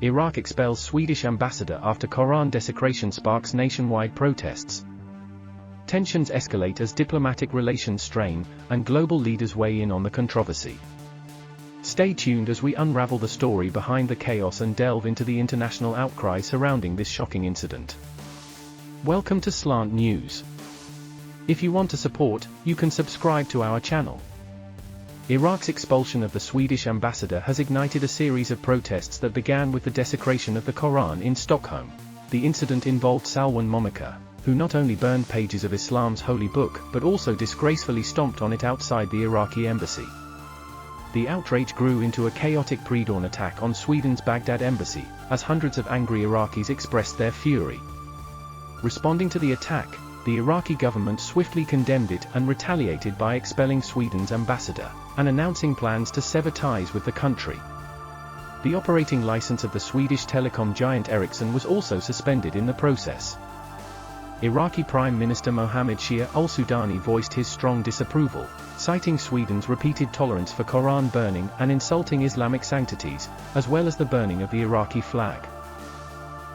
Iraq expels Swedish ambassador after Quran desecration sparks nationwide protests. Tensions escalate as diplomatic relations strain, and global leaders weigh in on the controversy. Stay tuned as we unravel the story behind the chaos and delve into the international outcry surrounding this shocking incident. Welcome to Slant News. If you want to support, you can subscribe to our channel. Iraq's expulsion of the Swedish ambassador has ignited a series of protests that began with the desecration of the Quran in Stockholm. The incident involved Salwan Momika, who not only burned pages of Islam's holy book but also disgracefully stomped on it outside the Iraqi embassy. The outrage grew into a chaotic pre-dawn attack on Sweden's Baghdad embassy, as hundreds of angry Iraqis expressed their fury. Responding to the attack, the Iraqi government swiftly condemned it and retaliated by expelling Sweden's ambassador, and announcing plans to sever ties with the country. The operating license of the Swedish telecom giant Ericsson was also suspended in the process. Iraqi Prime Minister Mohammed Shia al-Sudani voiced his strong disapproval, citing Sweden's repeated tolerance for Quran burning and insulting Islamic sanctities, as well as the burning of the Iraqi flag.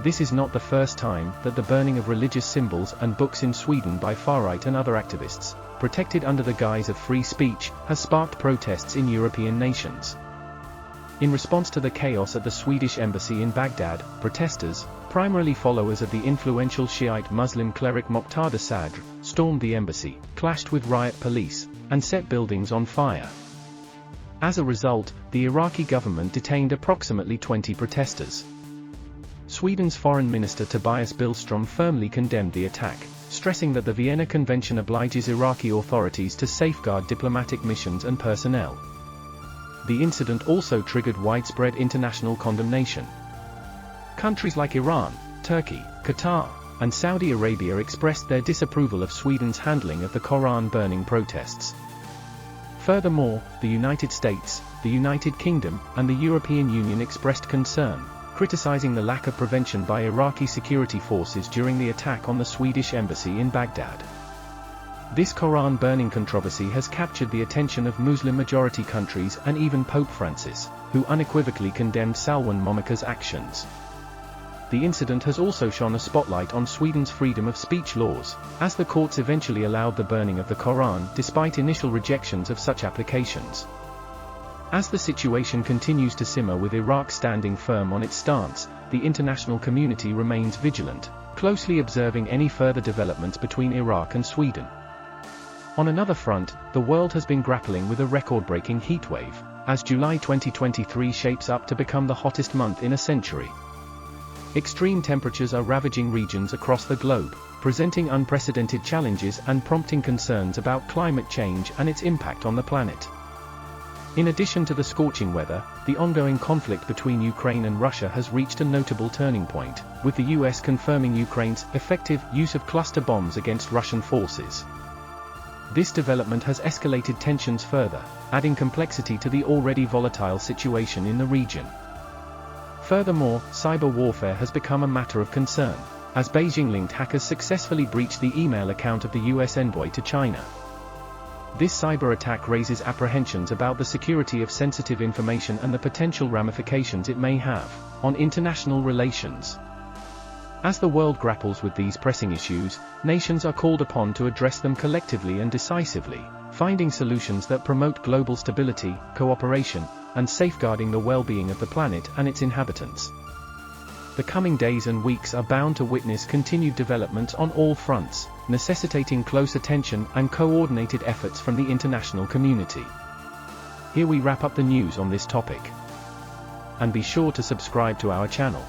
This is not the first time that the burning of religious symbols and books in Sweden by far-right and other activists, protected under the guise of free speech, has sparked protests in European nations. In response to the chaos at the Swedish embassy in Baghdad, protesters, primarily followers of the influential Shiite Muslim cleric Moqtada Sadr, stormed the embassy, clashed with riot police, and set buildings on fire. As a result, the Iraqi government detained approximately 20 protesters. Sweden's Foreign Minister Tobias Billström firmly condemned the attack, stressing that the Vienna Convention obliges Iraqi authorities to safeguard diplomatic missions and personnel. The incident also triggered widespread international condemnation. Countries like Iran, Turkey, Qatar, and Saudi Arabia expressed their disapproval of Sweden's handling of the Quran burning protests. Furthermore, the United States, the United Kingdom, and the European Union expressed concern, criticizing the lack of prevention by Iraqi security forces during the attack on the Swedish embassy in Baghdad. This Quran burning controversy has captured the attention of Muslim-majority countries and even Pope Francis, who unequivocally condemned Salwan Momika's actions. The incident has also shone a spotlight on Sweden's freedom of speech laws, as the courts eventually allowed the burning of the Quran despite initial rejections of such applications. As the situation continues to simmer with Iraq standing firm on its stance, the international community remains vigilant, closely observing any further developments between Iraq and Sweden. On another front, the world has been grappling with a record-breaking heatwave, as July 2023 shapes up to become the hottest month in a century. Extreme temperatures are ravaging regions across the globe, presenting unprecedented challenges and prompting concerns about climate change and its impact on the planet. In addition to the scorching weather, the ongoing conflict between Ukraine and Russia has reached a notable turning point, with the US confirming Ukraine's effective use of cluster bombs against Russian forces. This development has escalated tensions further, adding complexity to the already volatile situation in the region. Furthermore, cyber warfare has become a matter of concern, as Beijing-linked hackers successfully breached the email account of the US envoy to China. This cyber attack raises apprehensions about the security of sensitive information and the potential ramifications it may have on international relations. As the world grapples with these pressing issues, nations are called upon to address them collectively and decisively, finding solutions that promote global stability, cooperation, and safeguarding the well-being of the planet and its inhabitants. The coming days and weeks are bound to witness continued developments on all fronts, necessitating close attention and coordinated efforts from the international community. Here we wrap up the news on this topic. And be sure to subscribe to our channel.